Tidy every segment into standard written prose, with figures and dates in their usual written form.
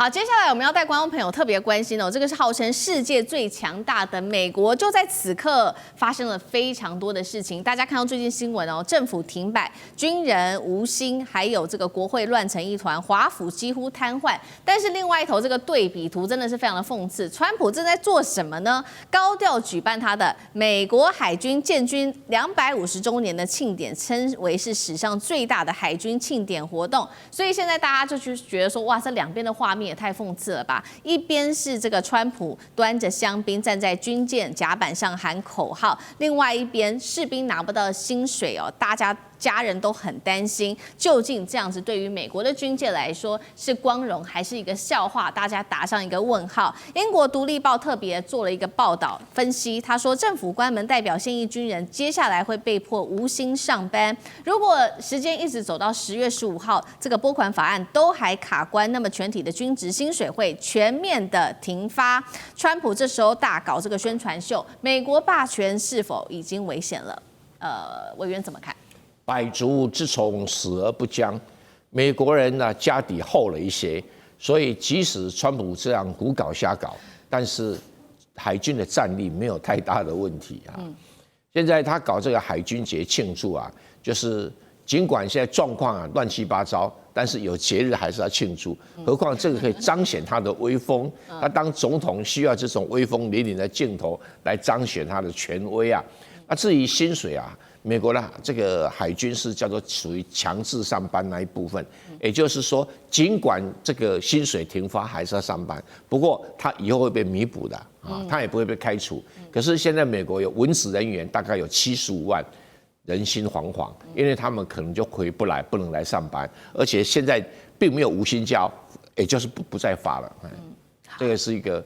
好，接下来我们要带观众朋友特别关心哦，这个是号称世界最强大的美国，就在此刻发生了非常多的事情。大家看到最近新闻哦，政府停摆，军人无薪，还有这个国会乱成一团，华府几乎瘫痪。但是另外一头这个对比图真的是非常的讽刺，川普正在做什么呢？高调举办他的美国海军建军250周年的庆典，称为是史上最大的海军庆典活动。所以现在大家就去觉得说，哇，这两边的画面也太讽刺了吧！一边是这个川普端着香槟站在军舰甲板上喊口号，另外一边士兵拿不到薪水哦，大家人都很担心，究竟这样子对于美国的军界来说是光荣还是一个笑话？大家打上一个问号。英国独立报特别做了一个报道分析，他说政府关门代表现役军人接下来会被迫无薪上班。如果时间一直走到10月15号，这个拨款法案都还卡关，那么全体的军职薪水会全面的停发。川普这时候大搞这个宣传秀，美国霸权是否已经危险了？委员怎么看？百足之虫，死而不僵。美国人呢，家底厚了一些，所以即使川普这样胡搞瞎搞，但是海军的战力没有太大的问题啊。现在他搞这个海军节庆祝啊，就是尽管现在状况啊乱七八糟，但是有节日还是要庆祝。何况这个可以彰显他的威风，他当总统需要这种威风凛凛的镜头来彰显他的权威啊。那至于薪水啊，美国的这个海军是叫做属于强制上班那一部分，也就是说，尽管这个薪水停发，还是要上班，不过他以后会被弥补的啊，他也不会被开除。可是现在美国有文职人员大概有75万，人心惶惶，因为他们可能就回不来，不能来上班，而且现在并没有无薪假，也就是不再发了。这个是一个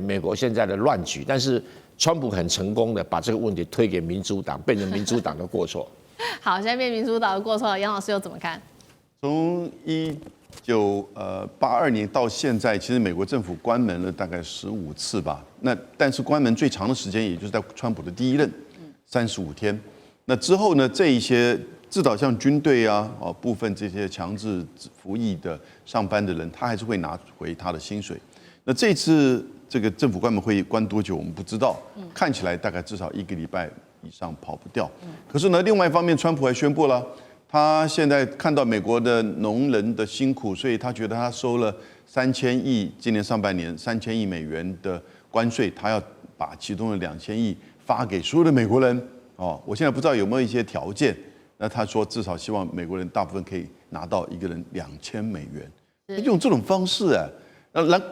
美国现在的乱局，但是川普很成功的把这个问题推给民主党，变成民主党的过错。好，现在变民主党的过错了，杨老师又怎么看？从1982年到现在，其实美国政府关门了大概15次吧。但是关门最长的时间，也就是在川普的第一任，35天。那之后呢，这一些至少像军队啊，部分这些强制服役的上班的人，他还是会拿回他的薪水。那这次这个政府关门会关多久，我们不知道。看起来大概至少1个礼拜以上跑不掉。可是呢，另外一方面，川普还宣布了，他现在看到美国的农人的辛苦，所以他觉得他收了3000亿，今年上半年3000亿美元的关税，他要把其中的2000亿发给所有的美国人。我现在不知道有没有一些条件。那他说至少希望美国人大部分可以拿到一个人2000美元，用这种方式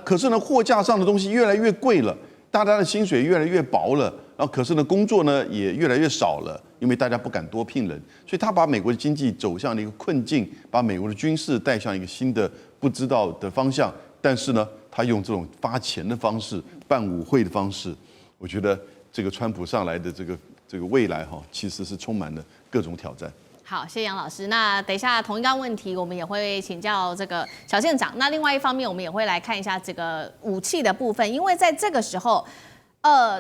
可是呢，货架上的东西越来越贵了，大家的薪水越来越薄了，然后可是呢，工作呢也越来越少了，因为大家不敢多聘人，所以他把美国的经济走向了一个困境，把美国的军事带向一个新的不知道的方向。但是呢，他用这种发钱的方式、办舞会的方式，我觉得这个川普上来的这个未来其实是充满了各种挑战。好，谢谢杨老师。那等一下同一个问题，我们也会请教这个小县长。那另外一方面，我们也会来看一下这个武器的部分，因为在这个时候，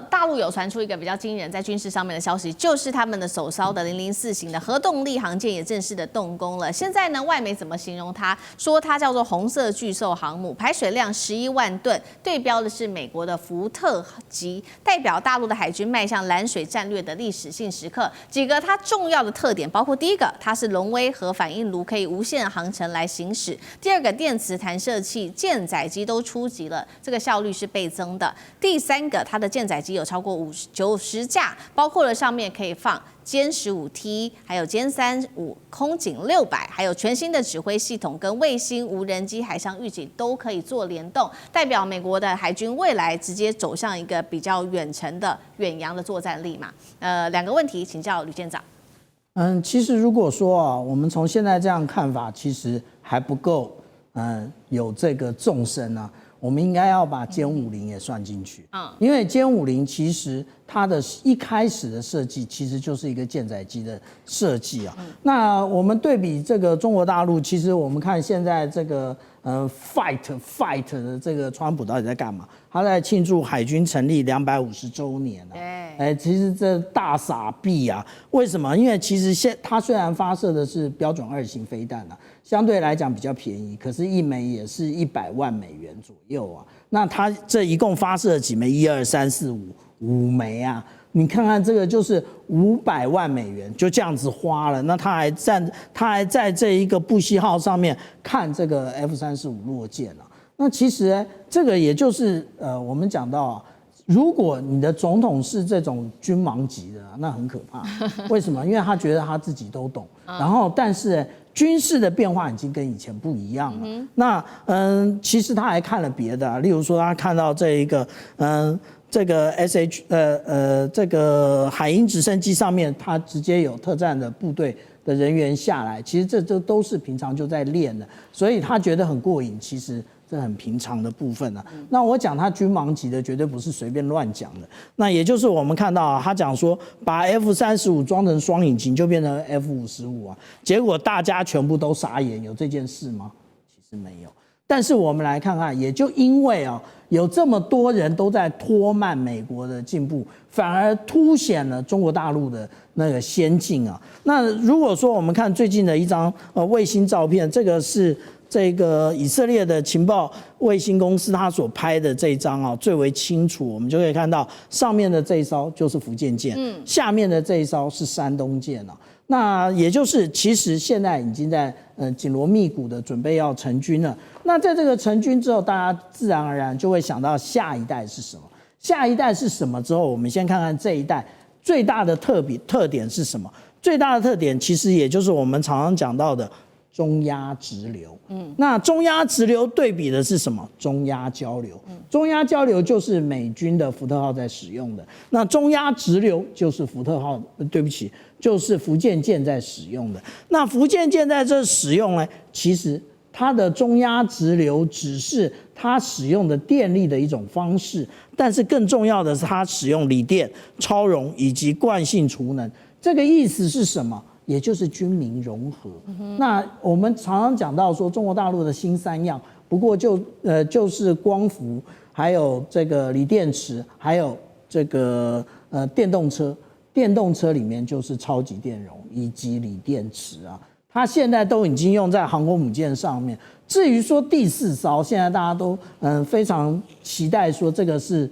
大陆有传出一个比较惊人在军事上面的消息，就是他们的首艘的004型的核动力航舰也正式的动工了。现在呢，外媒怎么形容它？说它叫做红色巨兽航母，排水量11万吨，对标的是美国的福特级，代表大陆的海军迈向蓝水战略的历史性时刻。几个它重要的特点包括：第一个，它是龙威核反应炉，可以无限航程来行驶；第二个，电磁弹射器、舰载机都出击了，这个效率是倍增的；第三个，它的舰载机有超过90架，包括了上面可以放歼15T， 还有歼35、空警600，还有全新的指挥系统跟卫星、无人机、海上预警都可以做联动，代表美国的海军未来直接走向一个比较远程的远洋的作战力嘛。两个问题请教吕舰长。其实如果说我们从现在这样看法，其实还不够，有这个纵深啊。我们应该要把歼50也算进去，因为歼50其实它的一开始的设计其实就是一个舰载机的设计啊。那我们对比这个中国大陆，其实我们看现在这个fight 的这个川普到底在干嘛？他在庆祝海军成立250周年啊。其实这大傻逼啊！为什么？因为其实他虽然发射的是标准2型飞弹啊，相对来讲比较便宜，可是一枚也是100万美元左右啊。那他这一共发射了几枚？1、2、3、4、5枚啊！你看看这个就是500万美元，就这样子花了。那他还在这一个布希号上面看这个 F-35落舰啊。那其实这个也就是我们讲到啊，如果你的总统是这种军盲级的，那很可怕。为什么？因为他觉得他自己都懂，然后但是军事的变化已经跟以前不一样了。那其实他还看了别的啊，例如说他看到这一个这个这个海鹰直升机上面，它直接有特战的部队的人员下来，其实这都是平常就在练的，所以他觉得很过瘾。其实这很平常的部分啊。那我讲他军盲级的，绝对不是随便乱讲的。那也就是我们看到啊，他讲说把 F-35装成双引擎就变成 F-55啊，结果大家全部都傻眼，有这件事吗？其实没有。但是我们来看看，也就因为啊，有这么多人都在拖慢美国的进步，反而凸显了中国大陆的那个先进啊。那如果说我们看最近的一张卫星照片，这个是这个以色列的情报卫星公司他所拍的这一张啊，最为清楚。我们就可以看到上面的这一艘就是福建舰，下面的这一艘是山东舰啊。那也就是其实现在已经在紧锣密鼓的准备要成军了。那在这个成军之后，大家自然而然就会想到下一代是什么？下一代是什么之后，我们先看看这一代最大的特点是什么？最大的特点其实也就是我们常常讲到的中压直流。那中压直流对比的是什么？中压交流。中压交流就是美军的福特号在使用的，那中压直流就是就是福建舰在使用的。那福建舰在这使用呢，其实它的中压直流只是它使用的电力的一种方式，但是更重要的是它使用锂电、超容以及惯性储能。这个意思是什么？也就是军民融合。那我们常常讲到说中国大陆的新三样，不过就是光伏，还有这个锂电池，还有这个电动车。电动车里面就是超级电容以及锂电池啊，它现在都已经用在航空母舰上面。至于说第4艘，现在大家都非常期待说这个是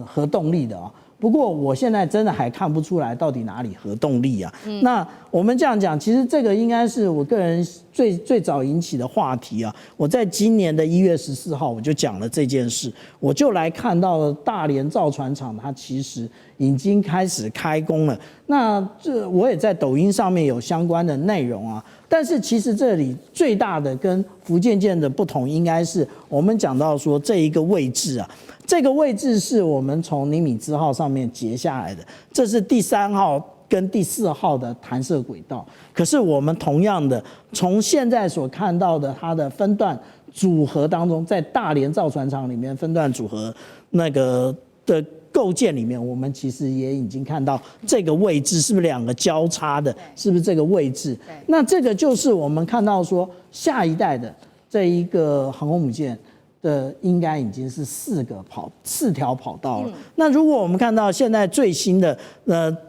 核动力的啊。不过我现在真的还看不出来到底哪里核动力啊。那我们这样讲，其实这个应该是我个人最早引起的话题啊。我在今年的1月14号我就讲了这件事，我就来看到了大连造船厂，它其实已经开始开工了。那我也在抖音上面有相关的内容啊。但是其实这里最大的跟福建舰的不同，应该是我们讲到说这一个位置啊。这个位置是我们从尼米兹号上面截下来的，这是第3号跟第4号的弹射轨道。可是我们同样的，从现在所看到的它的分段组合当中，在大连造船厂里面分段组合那个的构建里面，我们其实也已经看到这个位置是不是2个交叉的，是不是这个位置？那这个就是我们看到说下一代的这一个航空母舰的应该已经是4条跑道了。那如果我们看到现在最新的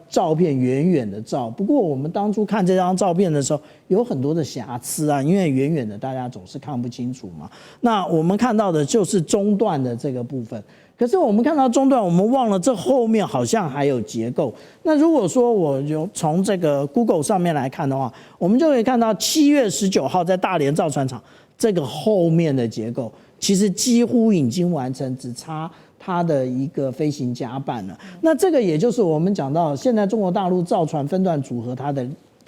照片，远远的照，不过我们当初看这张照片的时候有很多的瑕疵啊，因为远远的大家总是看不清楚嘛。那我们看到的就是中段的这个部分，可是我们看到中段，我们忘了这后面好像还有结构。那如果说我就从这个 Google 上面来看的话，我们就可以看到7月19号在大连造船厂这个后面的结构其实几乎已经完成，只差它的一个飞行甲板了。那这个也就是我们讲到现在中国大陆造船分段组合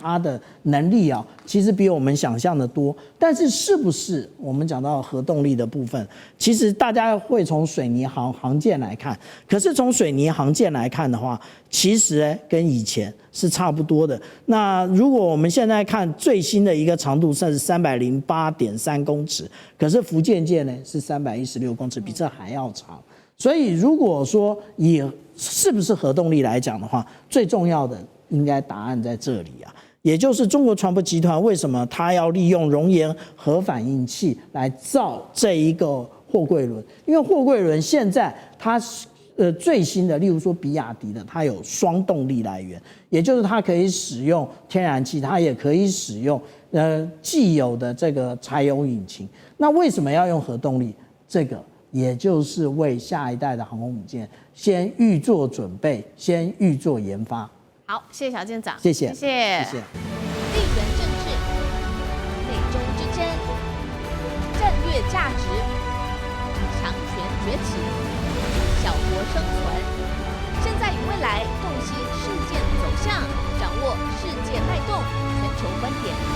它的能力啊，其实比我们想象的多。但是是不是我们讲到核动力的部分，其实大家会从水泥航舰来看，可是从水泥航舰来看的话，其实跟以前是差不多的。那如果我们现在看最新的一个长度是308.3公尺，可是福建舰呢是316公尺，比这还要长。所以如果说以是不是核动力来讲的话，最重要的应该答案在这里啊，也就是中国船舶集团为什么它要利用熔岩核反应器来造这一个货柜轮？因为货柜轮现在它最新的，例如说比亚迪的，它有双动力来源，也就是它可以使用天然气，它也可以使用既有的这个柴油引擎。那为什么要用核动力？这个也就是为下一代的航空母舰先预做准备，先预做研发。好，谢谢小舰长，谢谢，谢谢。谢谢。地缘政治、内中之争、战略价值、强权崛起、小国生存，现在与未来洞悉事件走向，掌握世界脉动，全球观点。